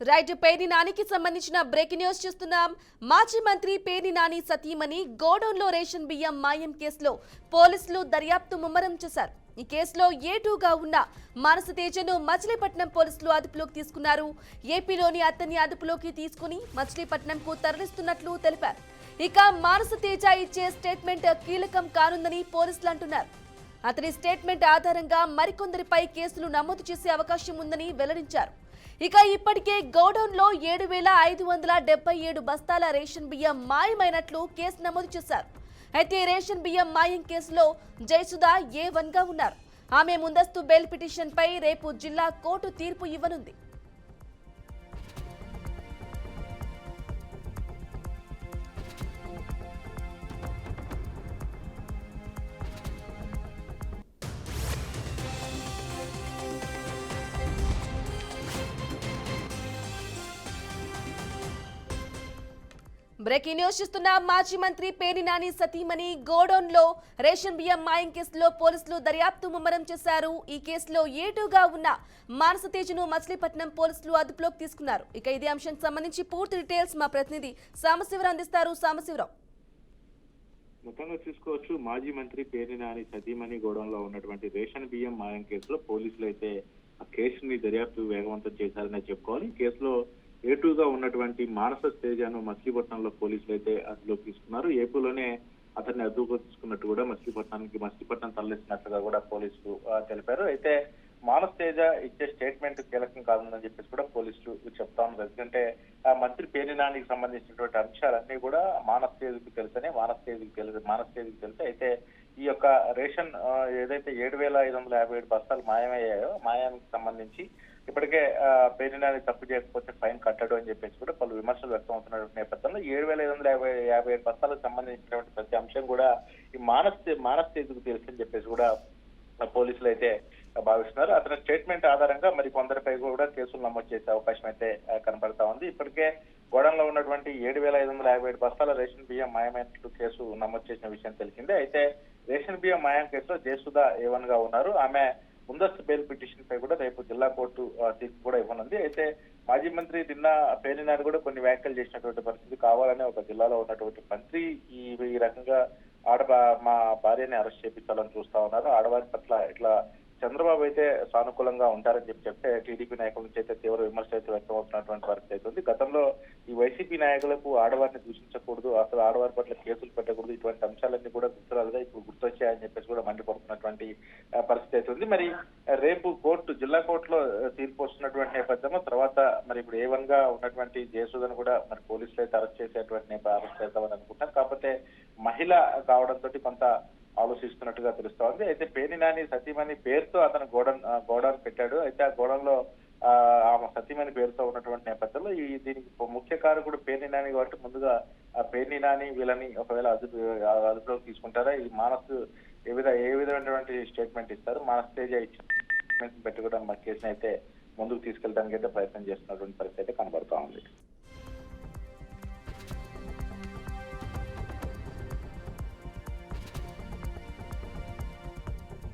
Right Perni నానికి సంబంధించిన breaking news చూస్తున్నాం. మాజీ మంత్రి పేర్ని నాని సతీమణి గోడౌన్లో రేషన్ బియ్యం మాయం కేసులో పోలీసులు దర్యాప్తు ముమ్మరం చేశారు. ఈ కేసులో ఏటూగా ఉన్న మానస తేజను మచిలీపట్నం పోలీసులు అదుపులోకి తీసుకున్నారు. ఏపీలోని అతన్ని అదుపులోకి తీసుకుని మచిలీపట్నంకు తరలిస్తున్నట్లు తెలిపారు. ఇక మానస తేజ ఇచ్చే స్టేట్మెంట్ కీలకం కానుందని పోలీసులు అంటున్నారు. అతని స్టేట్మెంట్ ఆధారంగా మరికొందరిపై కేసులు నమోదు చేసే అవకాశం ఉందని వెల్లడించారు. ఇక ఇప్పటికే గోడౌన్లో 7,577 బస్తాల రేషన్ బియ్యం మాయమైనట్లు కేసు నమోదు చేశారు. అయితే రేషన్ బియ్యం మాయం కేసులో జయసుధ A1గా ఉన్నారు. ఆమె ముందస్తు బెయిల్ పిటిషన్పై రేపు జిల్లా కోర్టు తీర్పు ఇవ్వనుంది. బ్రేకింగ్ న్యూస్ చూస్తున్న మాజీ మంత్రి పేర్ని నాని సతీమణి గోడౌన్లో రేషన్ బియ్యం మాయం కేసులో పోలీసులు దర్యాప్తు ముమ్మరం చేశారు. ఈ కేసులో ఏటూగా ఉన్న మానస తేజను మచిలీపట్నం పోలీసులు అదుపులోకి తీసుకున్నారు. ఇక ఇదే అంశానికి సంబంధించి పూర్తి డీటెయిల్స్ మా ప్రతినిధి సాంబశివరావు అందిస్తారు. సాంబశివరావు, మొత్తంగా చూసుకోవచ్చు, మాజీ మంత్రి పేర్ని నాని సతీమణి గోడౌన్లో ఉన్నటువంటి రేషన్ బియ్యం మాయం కేసులో పోలీసులు అయితే ఆ కేసుని దర్యాప్తు వేగవంతం చేశారని చెప్పుకోవాలి. ఈ కేసులో ఏటూగా ఉన్నటువంటి మానస తేజను మచిలీపట్నంలో పోలీసులు అయితే అదుపులోకి తీసుకున్నారు. ఏపీలోనే అతన్ని అదుపులోకి తీసుకున్నట్టు కూడా మచిలీపట్నం తరలిస్తున్నట్లుగా కూడా పోలీసులు తెలిపారు. అయితే మానస తేజ ఇచ్చే స్టేట్మెంట్ కీలకం కాదని చెప్పేసి కూడా పోలీసులు చెప్తా ఉన్నారు. ఎందుకంటే ఆ మంత్రి పేర్ని నానికి సంబంధించినటువంటి అంశాలన్నీ కూడా మానస తేజకు తెలుసని మానస తేజకు తెలుసు. అయితే ఈ యొక్క రేషన్ ఏదైతే 7,577 బస్తాలు మాయమయ్యాయో మాయానికి సంబంధించి ఇప్పటికే పేర్ని నాని తప్పు చేయకపోతే ఫైన్ కట్టడు అని చెప్పేసి కూడా పలు విమర్శలు వ్యక్తం అవుతున్న నేపథ్యంలో 7,557 బస్తాలకు సంబంధించినటువంటి ప్రతి అంశం కూడా ఈ మానస తేజకు తెలుసు అని చెప్పేసి కూడా పోలీసులు అయితే భావిస్తున్నారు. అతని స్టేట్మెంట్ ఆధారంగా మరి కొందరిపై కూడా కేసులు నమోదు చేసే అవకాశం అయితే కనబడతా ఉంది. ఇప్పటికే గోడంలో ఉన్నటువంటి 7,557 బస్తాల రేషన్ బియ్యం మాయమైనట్లు కేసు నమోదు చేసిన విషయం తెలిసిందే. అయితే రేషన్ బియ్యం మాయం కేసులో జయసుధ A1గా ఉన్నారు. ఆమె ముందస్తు బెయిల్ పిటిషన్ పై కూడా రేపు జిల్లా కోర్టు తీర్పు కూడా ఇవ్వనుంది. అయితే మాజీ మంత్రి నిన్న పేర్ని నాని కూడా కొన్ని వ్యాఖ్యలు చేసినటువంటి పరిస్థితి, కావాలని ఒక జిల్లాలో ఉన్నటువంటి మంత్రి ఈ రకంగా మా భార్యని అరెస్ట్ చేపించాలని చూస్తా ఉన్నారు. ఆడవారి పట్ల ఇట్లా చంద్రబాబు అయితే సానుకూలంగా ఉంటారని చెప్తే టీడీపీ నాయకుల నుంచి అయితే తీవ్ర విమర్శలు అయితే వ్యక్తం అవుతున్నటువంటి పరిస్థితి అవుతుంది. గతంలో ఈ వైసీపీ నాయకులకు ఆడవారిని దూషించకూడదు, అసలు ఆడవారి పట్ల కేసులు పెట్టకూడదు, ఇటువంటి అంశాలన్నీ కూడా గుర్తురాలుగా ఇప్పుడు గుర్తొచ్చాయని చెప్పేసి కూడా మండిపడుతున్నటువంటి పరిస్థితి అవుతుంది. మరి రేపు జిల్లా కోర్టులో తీర్పు వస్తున్నటువంటి నేపథ్యంలో తర్వాత మరి ఇప్పుడు A1గా ఉన్నటువంటి జయసుధను కూడా మరి పోలీసులు అయితే అరెస్ట్ చేద్దామని అనుకుంటున్నారు. కాకపోతే మహిళ కావడంతో కొంత ఆలోచిస్తున్నట్టుగా తెలుస్తోంది. అయితే పేర్ని నాని సతీమణి పేరుతో అతను గోడౌన్ పెట్టాడు. అయితే ఆ గోడౌన్లో ఆమె సతీమణి పేరుతో ఉన్నటువంటి నేపథ్యంలో దీనికి ముఖ్య కారకుడు పేర్ని నాని కాబట్టి ముందుగా ఆ పేర్ని నాని వీళ్ళని ఒకవేళ అదుపులోకి తీసుకుంటారా, ఈ మానస్ ఏ విధమైనటువంటి స్టేట్మెంట్ ఇస్తారు, మానస్ తేజ ఇచ్చిన స్టేట్మెంట్ పెట్టి కూడా మా కేసుని అయితే ముందుకు తీసుకెళ్ళడానికి అయితే ప్రయత్నం చేస్తున్నటువంటి పరిస్థితి అయితే కనబడతా ఉంది.